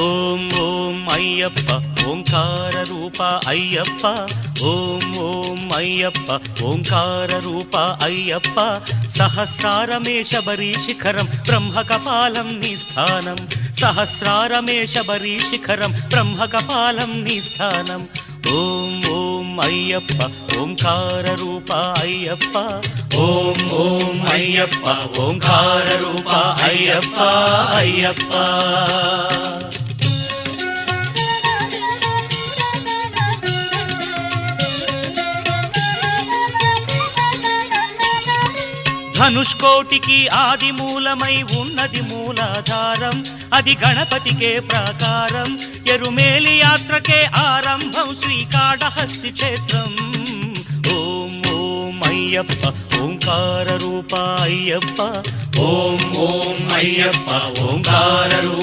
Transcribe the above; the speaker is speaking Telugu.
ఓం ఓం అయ్యప్ప ఓంకార రూప అయ్యప్ప ఓం ఓం అయ్యప్ప ఓంకార రూప అయ్యప్ప సహస్రారమే శబరి శిఖరం బ్రహ్మకపాలం నీ స్థానం సహస్రారమే శబరి శిఖరం బ్రహ్మకపాలం నీ స్థానం ఓం ఓం అయ్యప్ప ఓంకార రూప అయ్యప్ప ఓం ఓం అయ్యప్ప ఓంకార రూప అయ్యప్ప అయ్యప్ప ధనుష్కోటికి ఆది మూలమై ఉన్నది మూలాధారం అది గణపతికే ప్రాకారం ఎరుమేలి యాత్రకే ఆరంభం శ్రీకాళహస్తి క్షేత్రం ఓం ఓం అయ్యప్ప ఓంకార రూప అయ్యప్ప ఓం ఓం అయ్యప్ప ఓంకార రూప